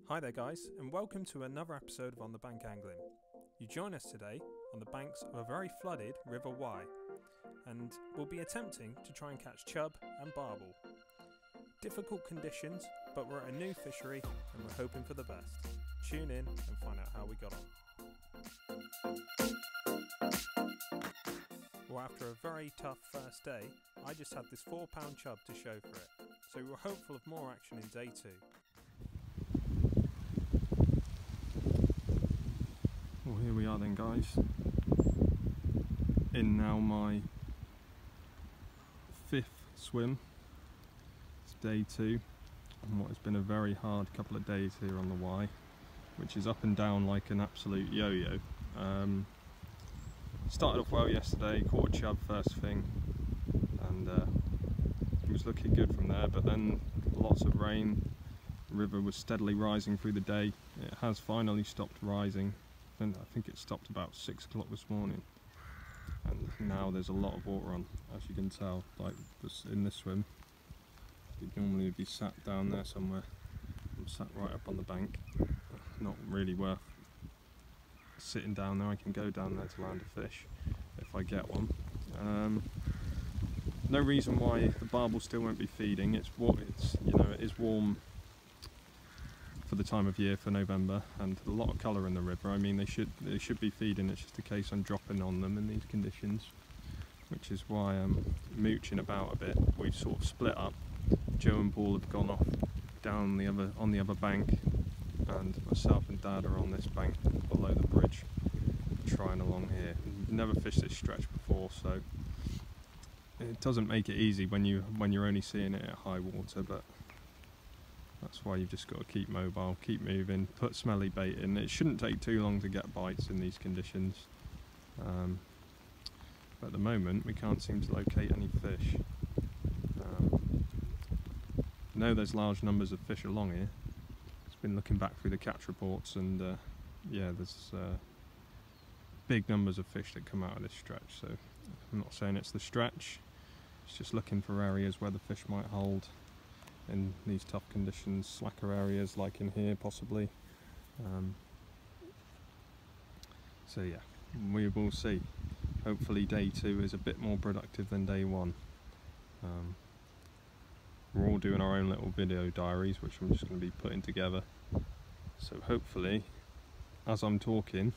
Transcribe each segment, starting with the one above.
Hi there guys, and welcome to another episode of On the Bank Angling. You join us today on the banks of a very flooded River Wye, and we'll be attempting to try and catch chub and barbel. Difficult conditions, but we're at a new fishery and we're hoping for the best. Tune in and find out how we got on. Well, after a very tough first day, I just had this 4-pound chub to show for it, so we were hopeful of more action in day 2. Well, here we are then, guys, in now my 5th swim. It's day 2 on what has been a very hard couple of days here on the Wye, which is up and down like an absolute yo-yo. Started off well yesterday, caught a chub first thing, and it was looking good from there, but then lots of rain. The river was steadily rising through the day. It has finally stopped rising. I think it stopped about 6 o'clock this morning, and now there's a lot of water on, as you can tell. Like in this swim, you'd normally be sat down there somewhere. I'm sat right up on the bank. Not really worth sitting down there. I can go down there to land a fish if I get one. No reason why the barbel still won't be feeding. It is warm for the time of year for November, and a lot of colour in the river. I mean, they should be feeding. It's just a case I'm dropping on them in these conditions, which is why I'm mooching about a bit. We've sort of split up. Joe and Paul have gone off down on the other bank, and myself and Dad are on this bank below the bridge, trying along here. Never fished this stretch before, so it doesn't make it easy when you're only seeing it at high water, but that's why you've just got to keep mobile, keep moving, put smelly bait in. It shouldn't take too long to get bites in these conditions. But at the moment we can't seem to locate any fish. I know there's large numbers of fish along here. It's been looking back through the catch reports, and yeah, there's big numbers of fish that come out of this stretch. So I'm not saying it's the stretch, it's just looking for areas where the fish might hold in these tough conditions, slacker areas like in here possibly. So yeah, we will see. Hopefully day 2 is a bit more productive than day 1. We're all doing our own little video diaries, which I'm just going to be putting together. So hopefully, as I'm talking,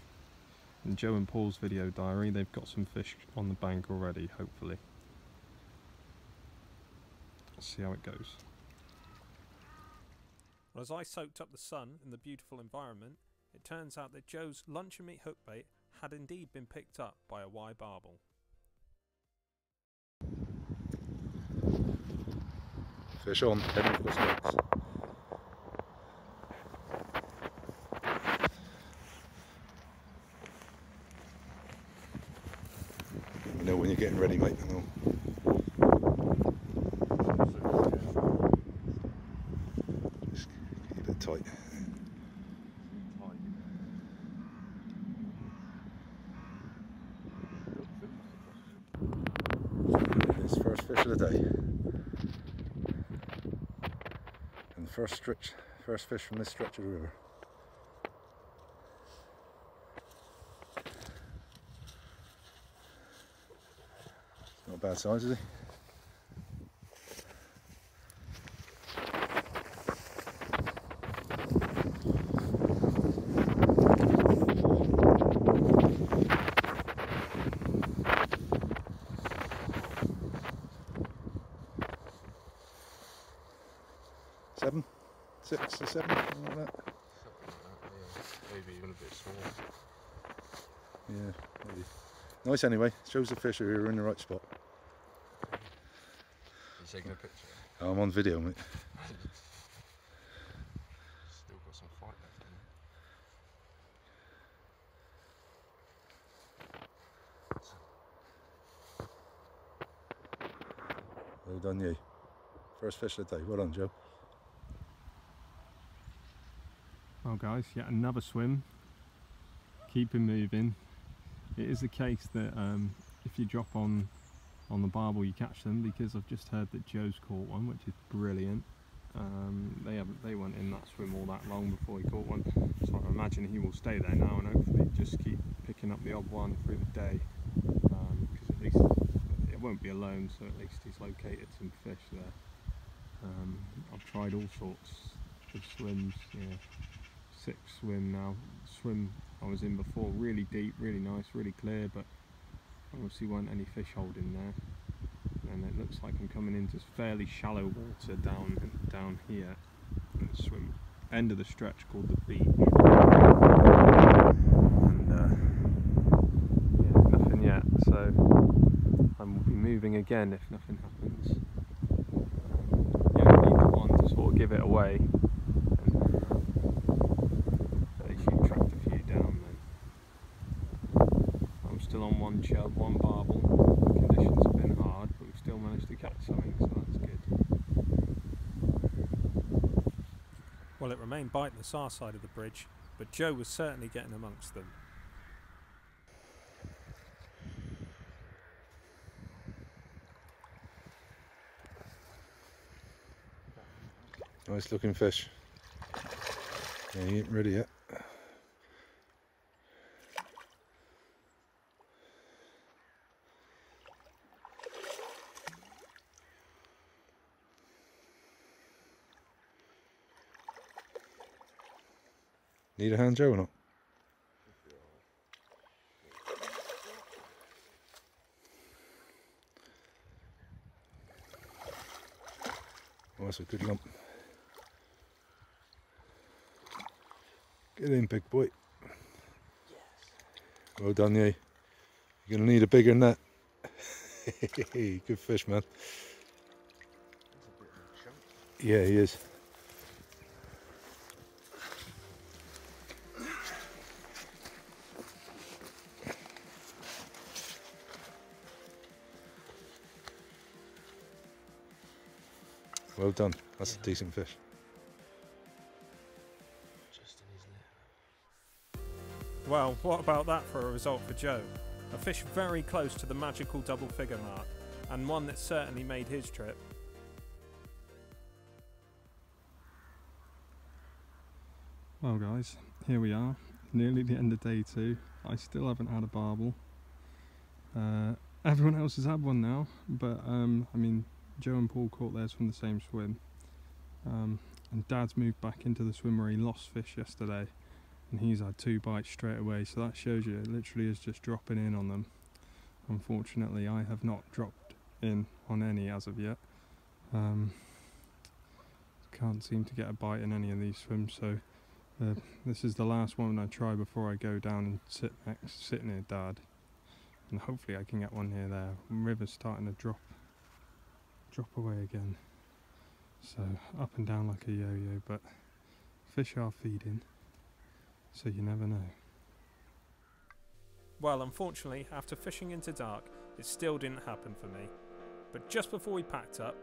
in Joe and Paul's video diary, they've got some fish on the bank already, hopefully. Let's see how it goes. Well, as I soaked up the sun in the beautiful environment, it turns out that Joe's lunch and meat hookbait had indeed been picked up by a Wye barbel. Fish on, heading for the spots. Let me know when you're getting ready, mate. I know. Just keep it tight. It's first fish of the day. And the first fish from this stretch of the river. Not a bad size, is he? Seven? 6 or 7? Something like that. Something like that, yeah. Maybe even a bit smaller. Yeah, maybe. Nice anyway. Shows the fish we were in the right spot. You taking a picture? Oh, I'm on video, mate. Still got some fight left in it. Well done, you. First fish of the day. Well done, Joe. Well guys, yet another swim. Keeping moving. It is the case that if you drop on the barbel you catch them, because I've just heard that Joe's caught one, which is brilliant. They weren't in that swim all that long before he caught one, so I imagine he will stay there now and hopefully just keep picking up the odd one through the day, because at least it won't be alone, so at least he's located some fish there. I've tried all sorts of swims, yeah, 6th swim now. Swim I was in before, really deep, really nice, really clear, but obviously weren't any fish holding there. And it looks like I'm coming into fairly shallow water down here in the swim end of the stretch called the beach. And yeah, nothing yet, so I will be moving again if nothing happens. You only need the one to sort of give it away, and at least you tracked a few down then. I'm still on one chub, one barbel. The conditions have been hard, but we've still managed to catch something, so that's good. Well, it remained biteless our side of the bridge, but Joe was certainly getting amongst them. Nice looking fish. Yeah, he ain't ready yet. Need a hand, Joe, or not? Oh, that's a good lump. Get in, big boy. Yes. Well done, you. You're going to need a bigger net. Good fish, man. Yeah, he is. Well done. That's a decent fish. Well, what about that for a result for Joe? A fish very close to the magical double figure mark, and one that certainly made his trip. Well guys, here we are, nearly the end of day 2. I still haven't had a barbel. Everyone else has had one now, but I mean, Joe and Paul caught theirs from the same swim. And Dad's moved back into the swim where he lost fish yesterday, and he's had 2 bites straight away, so that shows you it literally is just dropping in on them. Unfortunately, I have not dropped in on any as of yet. Can't seem to get a bite in any of these swims, so this is the last one I try before I go down and sit near Dad, and hopefully I can get one near there. The river's starting to drop away again, so up and down like a yo-yo, but fish are feeding, so you never know. Well, unfortunately, after fishing into dark, it still didn't happen for me. But just before we packed up,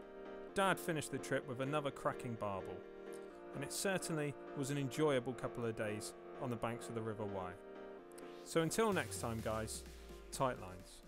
Dad finished the trip with another cracking barbel, and it certainly was an enjoyable couple of days on the banks of the River Wye. So until next time guys, tight lines.